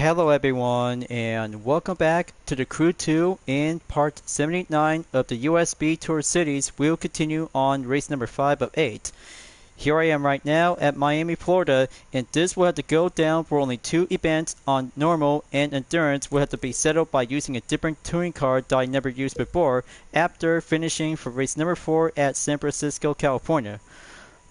Hello everyone and welcome back to the Crew 2 in part 79 of the USB Tour Cities. We'll continue on race number 5 of 8. Here I am right now at Miami, Florida, and this will have to go down for only 2 events on normal, and endurance will have to be settled by using a different touring car that I never used before after finishing for race number 4 at San Francisco, California.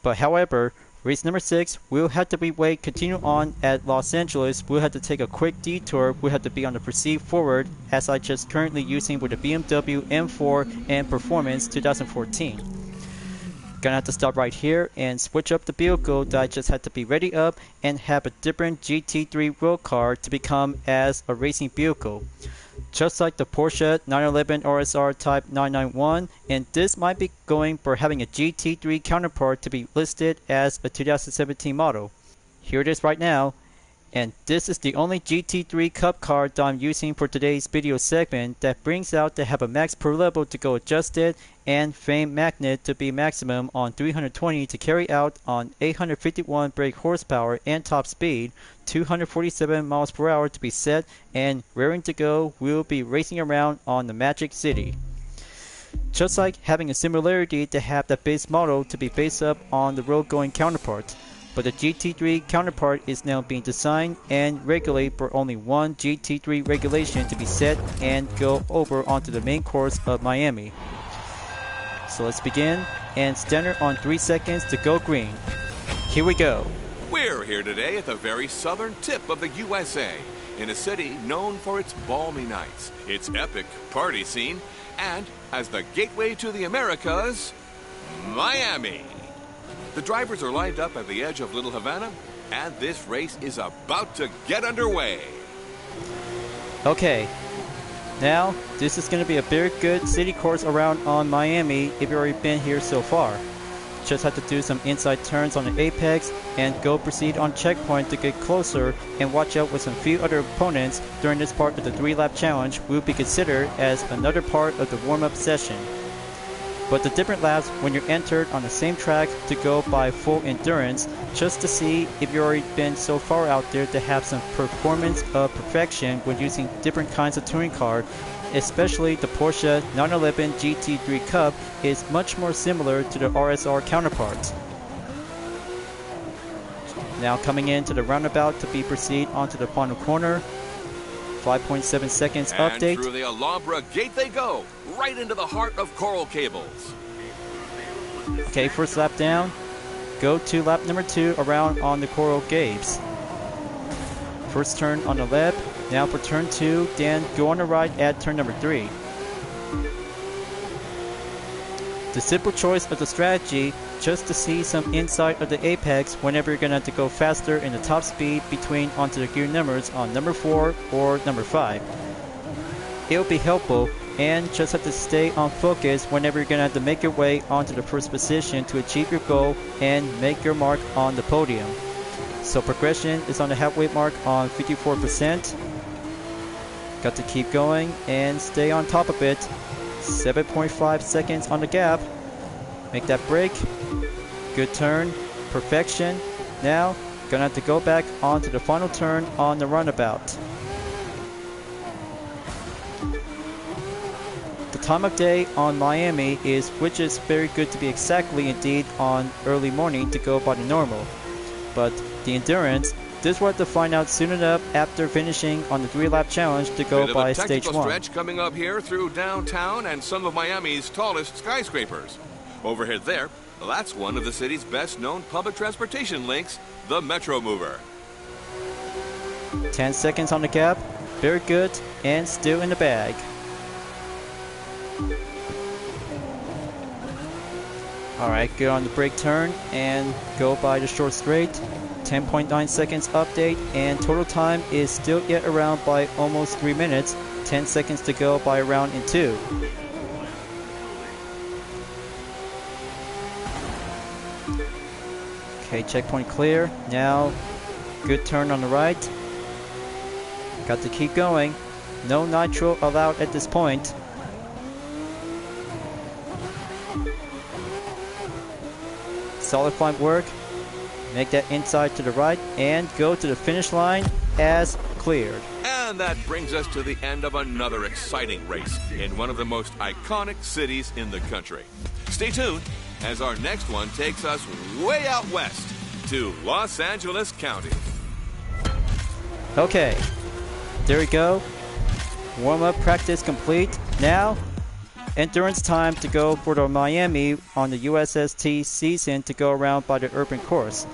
But however, race number 6 will have to continue on at Los Angeles. We'll have to take a quick detour. We'll have to be on the proceed forward as I just currently using with the BMW M4 and Performance 2014. Gonna have to stop right here and switch up the vehicle that I just had to be ready up and have a different GT3 road car to become as a racing vehicle. Just like the Porsche 911 RSR Type 991, and this might be going for having a GT3 counterpart to be listed as a 2017 model. Here it is right now, and this is the only GT3 Cup car that I'm using for today's video segment that brings out to have a max per level to go adjusted and frame magnet to be maximum on 320 to carry out on 851 brake horsepower and top speed, 247 miles per hour to be set, and raring to go. We'll be racing around on the Magic City. Just like having a similarity to have the base model to be based up on the road going counterpart. But the GT3 counterpart is now being designed and regulated for only one GT3 regulation to be set and go over onto the main course of Miami. So let's begin, and standard on 3 seconds to go green. Here we go. We're here today at the very southern tip of the USA, in a city known for its balmy nights, its epic party scene, and as the gateway to the Americas, Miami. The drivers are lined up at the edge of Little Havana, and this race is about to get underway. Okay, now this is going to be a very good city course around on Miami if you've already been here so far. Just have to do some inside turns on the apex and go proceed on checkpoint to get closer and watch out with some few other opponents during this part of the 3-lap challenge will be considered as another part of the warm-up session. But the different laps when you're entered on the same track to go by full endurance, just to see if you've already been so far out there to have some performance of perfection when using different kinds of touring car, especially the Porsche 911 GT3 Cup is much more similar to the RSR counterpart. Now coming into the roundabout to be proceed onto the final corner. 5.7 seconds update. And through the Alhambra gate they go, right into the heart of Coral Gables. Okay, first lap down. Go to lap number 2 around on the Coral Gables. First turn on the left. Now for turn 2, then go on the right at turn number 3. The simple choice of the strategy, just to see some inside of the apex whenever you're going to have to go faster in the top speed between onto the gear numbers on number 4 or number 5. It'll be helpful, and just have to stay on focus whenever you're going to have to make your way onto the first position to achieve your goal and make your mark on the podium. So progression is on the halfway mark on 54%. Got to keep going and stay on top of it. 7.5 seconds on the gap. Make that break. Good turn. Perfection. Now, gonna have to go back onto the final turn on the runabout. The time of day on Miami is, which is very good to be exactly indeed on early morning to go by the normal. But the endurance, this we'll have to find out soon enough after finishing on the 3-lap challenge to go by stage 1. Stretch coming up here through downtown and some of Miami's tallest skyscrapers. Overhead there, that's one of the city's best-known public transportation links, the Metro Mover. 10 seconds on the gap. Very good, and still in the bag. Alright, good on the brake turn and go by the short straight. 10.9 seconds update, and total time is still yet around by almost 3 minutes. 10 seconds to go by a round in 2. Okay, checkpoint clear. Now, good turn on the right. Got to keep going. No nitro allowed at this point. Solid fine work. Make that inside to the right and go to the finish line as cleared. And that brings us to the end of another exciting race in one of the most iconic cities in the country. Stay tuned as our next one takes us way out west to Los Angeles County. Okay, there we go. Warm-up practice complete. Now, endurance time to go for the Miami on the USST season to go around by the urban course.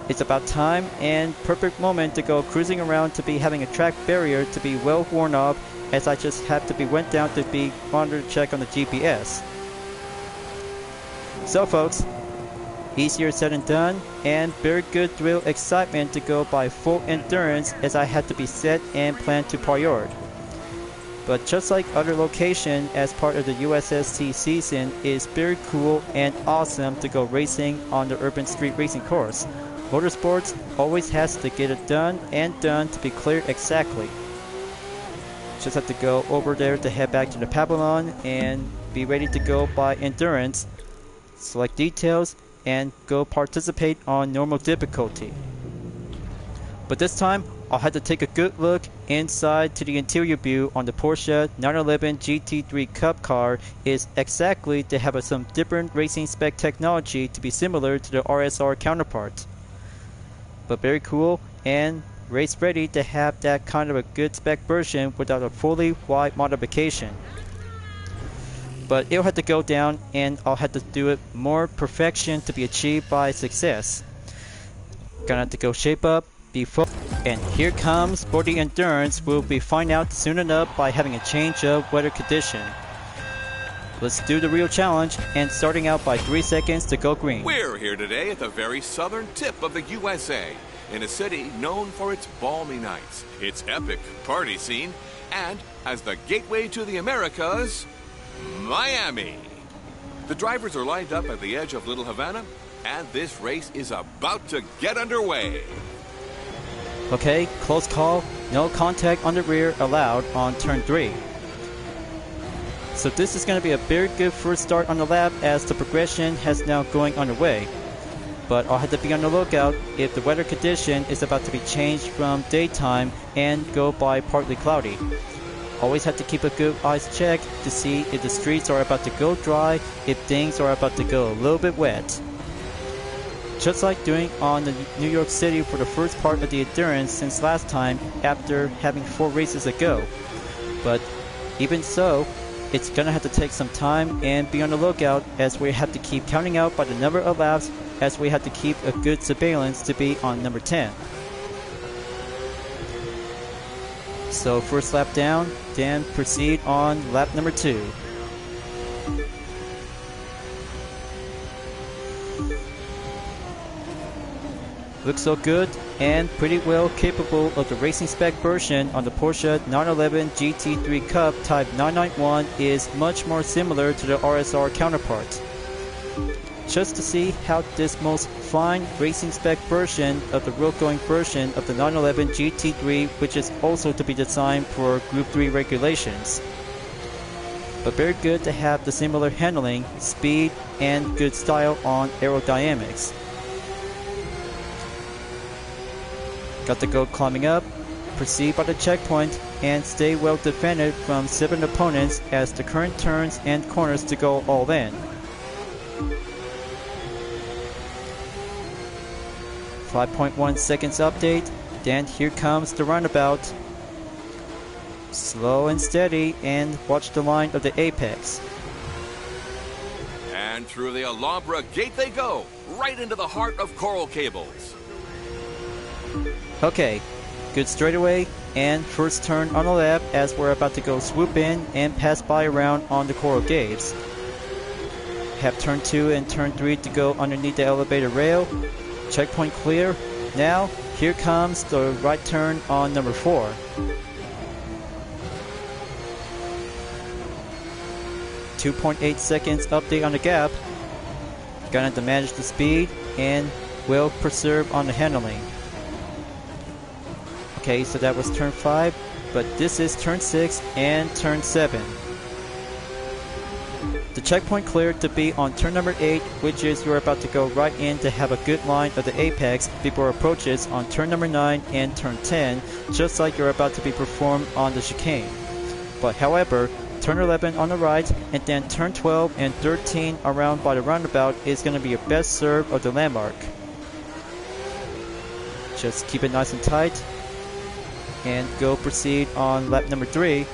It's about time and perfect moment to go cruising around to be having a track barrier to be well worn off, as I just have to be went down to be monitor check on the GPS. So folks, easier said than done, and very good thrill excitement to go by full endurance as I had to be set and planned to Payard. But just like other location as part of the USST season, is very cool and awesome to go racing on the urban street racing course. Motorsports always has to get it done and done to be clear exactly. Just have to go over there to head back to the Pavilion and be ready to go by endurance, select details, and go participate on normal difficulty. But this time, I'll have to take a good look inside to the interior view on the Porsche 911 GT3 Cup car is exactly to have some different racing spec technology to be similar to the RSR counterpart. But very cool and race ready to have that kind of a good spec version without a fully wide modification. But it'll have to go down and I'll have to do it more perfection to be achieved by success. Gonna have to go shape up before, and here comes for the endurance. We'll be find out soon enough by having a change of weather condition. Let's do the real challenge, and starting out by 3 seconds to go green. We're here today at the very southern tip of the USA, in a city known for its balmy nights, its epic party scene, and as the gateway to the Americas, Miami. The drivers are lined up at the edge of Little Havana, and this race is about to get underway. Okay, close call. No contact on the rear allowed on turn 3. So this is going to be a very good first start on the lap as the progression has now going underway. But I'll have to be on the lookout if the weather condition is about to be changed from daytime and go by partly cloudy. Always have to keep a good eyes check to see if the streets are about to go dry, if things are about to go a little bit wet. Just like doing on the New York City for the first part of the endurance since last time after having 4 races ago. But even so, it's gonna have to take some time and be on the lookout as we have to keep counting out by the number of laps, as we have to keep a good surveillance to be on number 10. So first lap down, then proceed on lap number 2. Looks so good and pretty well capable of the racing spec version on the Porsche 911 GT3 Cup Type 991 is much more similar to the RSR counterpart. Just to see how this most fine racing spec version of the road-going version of the 911 GT3, which is also to be designed for Group 3 regulations. But very good to have the similar handling, speed, and good style on aerodynamics. Got the go climbing up, proceed by the checkpoint, and stay well defended from 7 opponents as the current turns and corners to go all in. 5.1 seconds update, then here comes the roundabout. Slow and steady, and watch the line of the apex. And through the Alhambra gate they go, right into the heart of Coral Gables. Okay, good straightaway and first turn on the left as we're about to go swoop in and pass by around on the Coral Gables. Have turn 2 and turn 3 to go underneath the elevator rail. Checkpoint clear. Now, here comes the right turn on number 4. .8 seconds update on the gap. Gonna have to manage the speed and will preserve on the handling. Okay, so that was turn 5, but this is turn 6 and turn 7. the checkpoint cleared to be on turn number 8, which is you're about to go right in to have a good line of the apex before approaches on turn number 9 and turn 10, just like you're about to be performed on the chicane. But however, turn 11 on the right, and then turn 12 and 13 around by the roundabout is going to be your best serve of the landmark. Just keep it nice and tight, and go proceed on lap number 3.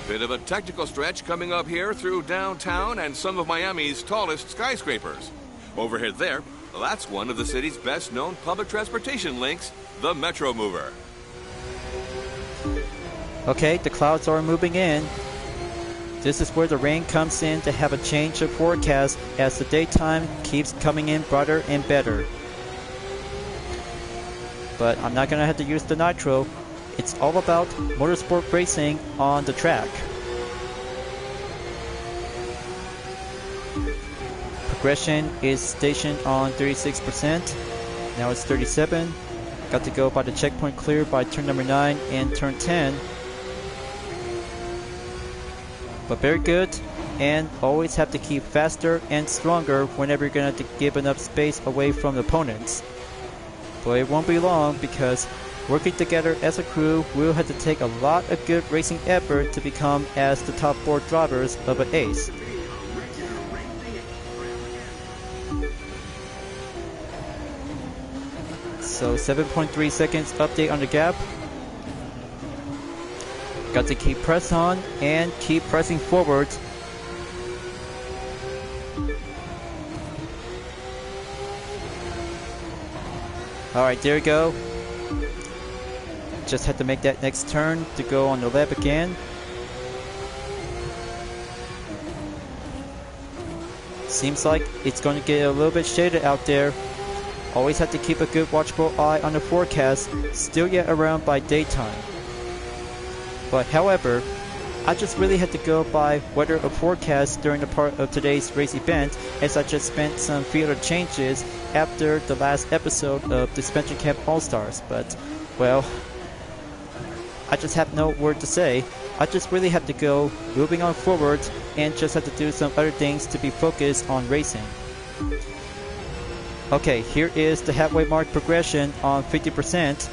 Bit of a technical stretch coming up here through downtown and some of Miami's tallest skyscrapers. Overhead there, that's one of the city's best-known public transportation links, the Metro Mover. Okay, the clouds are moving in. This is where the rain comes in to have a change of forecast as the daytime keeps coming in brighter and better. But I'm not going to have to use the nitro. It's all about motorsport racing on the track. Progression is stationed on 36%. Now it's 37. Got to go by the checkpoint clear by turn number 9 and turn 10. But very good, and always have to keep faster and stronger whenever you're going to give enough space away from the opponents. But it won't be long because working together as a crew, we'll have to take a lot of good racing effort to become as the top 4 drivers of an ace. So 7.3 seconds update on the gap. Got to keep press on and keep pressing forward. Alright, there we go. Just had to make that next turn to go on the lap again. Seems like it's going to get a little bit shaded out there. Always have to keep a good watchful eye on the forecast, still yet around by daytime. But however, I just really had to go by weather of forecast during the part of today's race event, as I just spent some fielder changes after the last episode of the Suspension Camp All-Stars. But, well, I just have no word to say. I just really have to go moving on forward and just have to do some other things to be focused on racing. Okay, here is the halfway mark progression on 50%.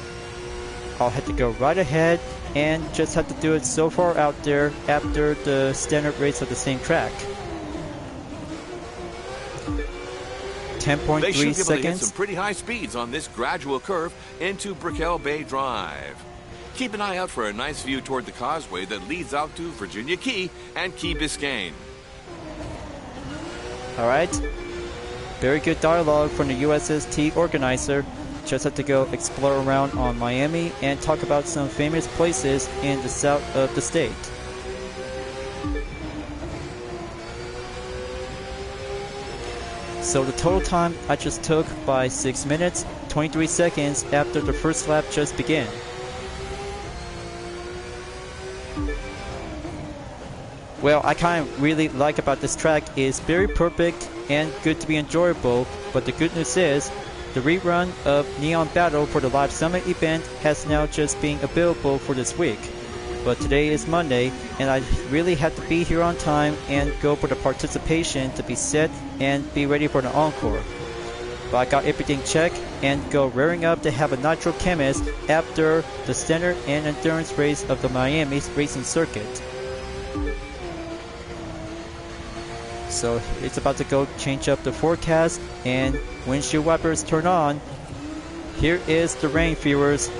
I'll have to go right ahead and just have to do it so far out there after the standard race of the same track. 10.3 They should be able to hit seconds. some pretty high speeds on this gradual curve into Brickell Bay Drive. Keep an eye out for a nice view toward the causeway that leads out to Virginia Key and Key Biscayne. Alright. Very good dialogue from the USST organizer. Just have to go explore around on Miami and talk about some famous places in the south of the state. So the total time I just took by 6 minutes, 23 seconds after the first lap just began. Well, I kind of really like about this track is very perfect and good to be enjoyable, but the good news is the rerun of Neon Battle for the Live Summit event has now just been available for this week. But today is Monday, and I really had to be here on time and go for the participation to be set and be ready for the encore. But I got everything checked and go rearing up to have a Nitro Chemist after the standard and endurance race of the Miami racing circuit. So it's about to go change up the forecast and windshield wipers turn on. Here is the rain, viewers.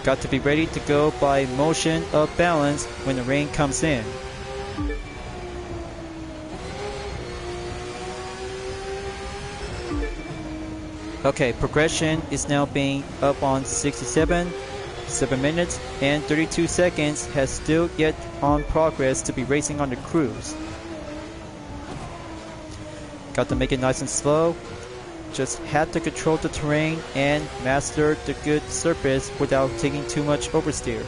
Got to be ready to go by motion of balance when the rain comes in. Okay, progression is now being up on 67. 7 minutes and 32 seconds has still yet on progress to be racing on the cruise. Got to make it nice and slow. Just had to control the terrain and master the good surface without taking too much oversteer.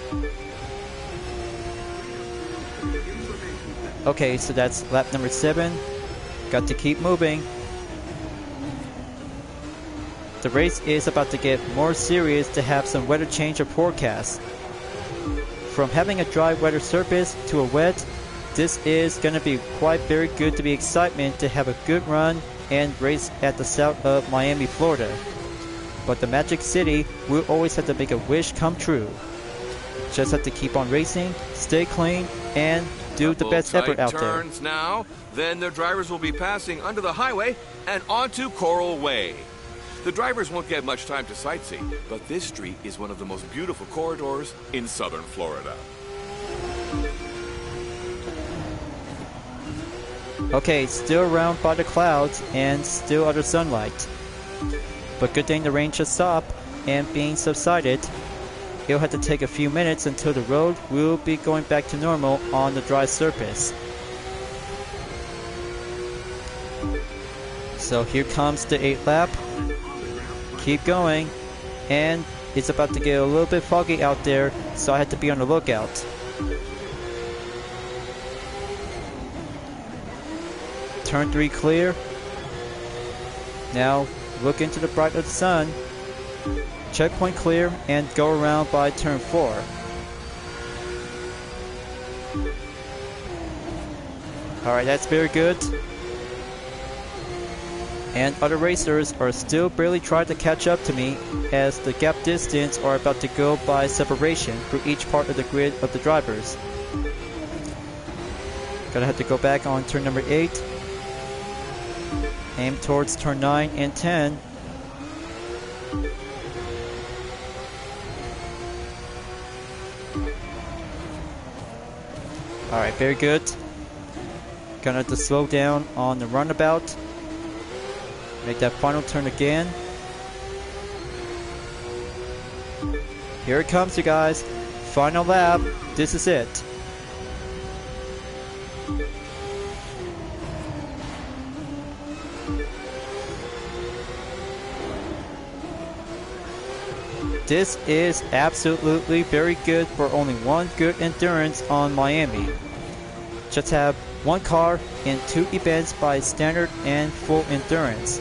Okay, so that's lap number 7. Got to keep moving. the race is about to get more serious to have some weather change of forecast. From having a dry weather surface to a wet, this is going to be quite very good to be excitement to have a good run and race at the south of Miami, Florida. But the Magic City will always have to make a wish come true. Just have to keep on racing, stay clean, and do the best effort out there. Turns now, then the drivers will be passing under the highway and onto Coral Way. The drivers won't get much time to sightsee, but this street is one of the most beautiful corridors in southern Florida. Okay, still around by the clouds and still under sunlight. But good thing the rain just stopped and being subsided. It'll have to take a few minutes until the road will be going back to normal on the dry surface. So here comes the 8th lap. Keep going, and it's about to get a little bit foggy out there, so I had to be on the lookout. Turn 3 clear. Now look into the bright of the sun. Checkpoint clear and go around by turn 4. Alright, that's very good. And other racers are still barely trying to catch up to me as the gap distance are about to go by separation for each part of the grid of the drivers. Gonna have to go back on turn number 8. Aim towards turn 9 and 10. Alright, very good. Gonna have to slow down on the runabout. Make that final turn again. Here it comes, you guys. Final lap. This is it. This is absolutely very good for only one good endurance on Miami. Just have one car in 2 events by standard and full endurance.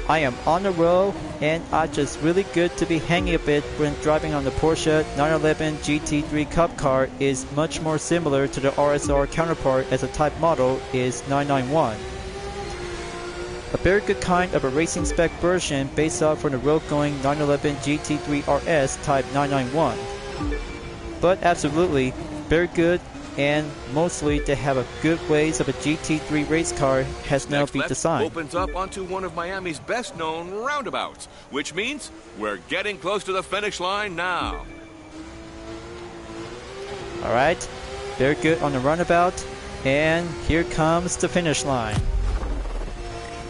I am on the road and I just really good to be hanging a bit when driving on the Porsche 911 GT3 Cup car is much more similar to the RSR counterpart as a type model is 991. A very good kind of a racing spec version based off from the road-going 911 GT3 RS Type 991. But absolutely, very good, and mostly to have a good ways of a GT3 race car has now been designed. Opens up onto one of Miami's best-known roundabouts, which means we're getting close to the finish line now. Alright, very good on the runabout, and here comes the finish line.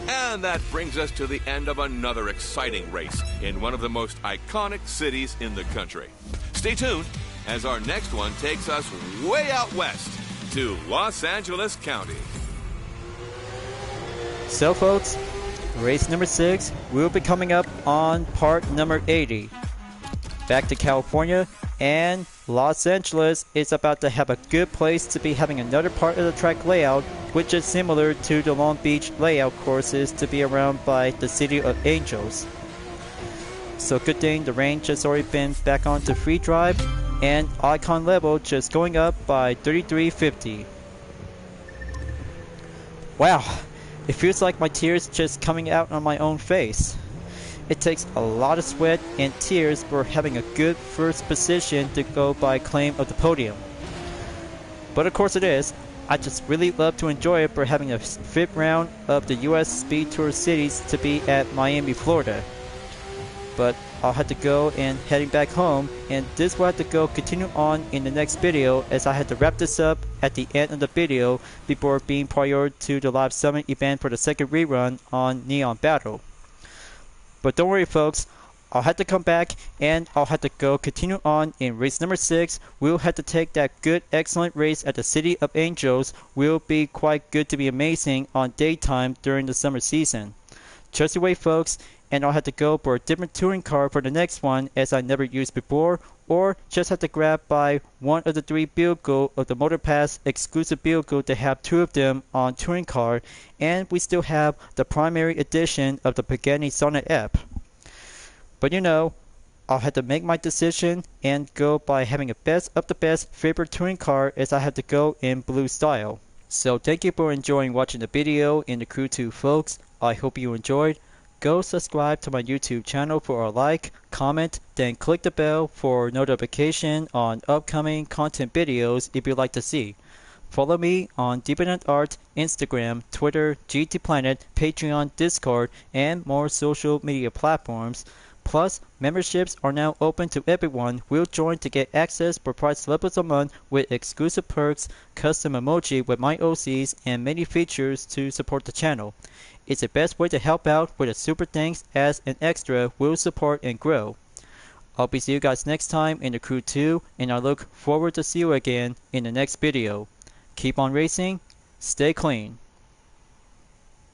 And that brings us to the end of another exciting race in one of the most iconic cities in the country. Stay tuned as our next one takes us way out west to Los Angeles County. So folks, race number 6 will be coming up on part number 80. Back to California, and Los Angeles is about to have a good place to be having another part of the track layout which is similar to the Long Beach layout courses to be around by the City of Angels. So good thing the rain just already been back onto free drive and icon level just going up by 3350. Wow, it feels like my tears just coming out on my own face. It takes a lot of sweat and tears for having a good first position to go by claim of the podium. But of course it is. I just really love to enjoy it for having a 5th round of the US Speed Tour Cities to be at Miami, Florida. But I'll have to go and heading back home, and this will have to go continue on in the next video as I had to wrap this up at the end of the video before being prior to the live summit event for the second rerun on Neon Battle. But don't worry folks, I'll have to come back and I'll have to go continue on in race number 6. We'll have to take that good excellent race at the City of Angels. Will be quite good to be amazing on daytime during the summer season. Just you wait folks, and I'll have to go for a different touring car for the next one as I never used before, or just have to grab by one of the 3 vehicles of the Motor Pass exclusive vehicle to have 2 of them on touring car, and we still have the primary edition of the Pagani Sonnet F. But I'll have to make my decision and go by having a best of the best favorite touring car as I have to go in blue style. So thank you for enjoying watching the video in the Crew 2 folks. I hope you enjoyed. Go subscribe to my YouTube channel for a like, comment, then click the bell for notification on upcoming content videos if you'd like to see. Follow me on Dependent Art, Instagram, Twitter, GT Planet, Patreon, Discord, and more social media platforms. Plus, memberships are now open to everyone who will join to get access for price levels a month with exclusive perks, custom emoji with my OCs, and many features to support the channel. It's the best way to help out with a super thanks as an extra will support and grow. I'll be see you guys next time in the Crew 2, and I look forward to see you again in the next video. Keep on racing, stay clean.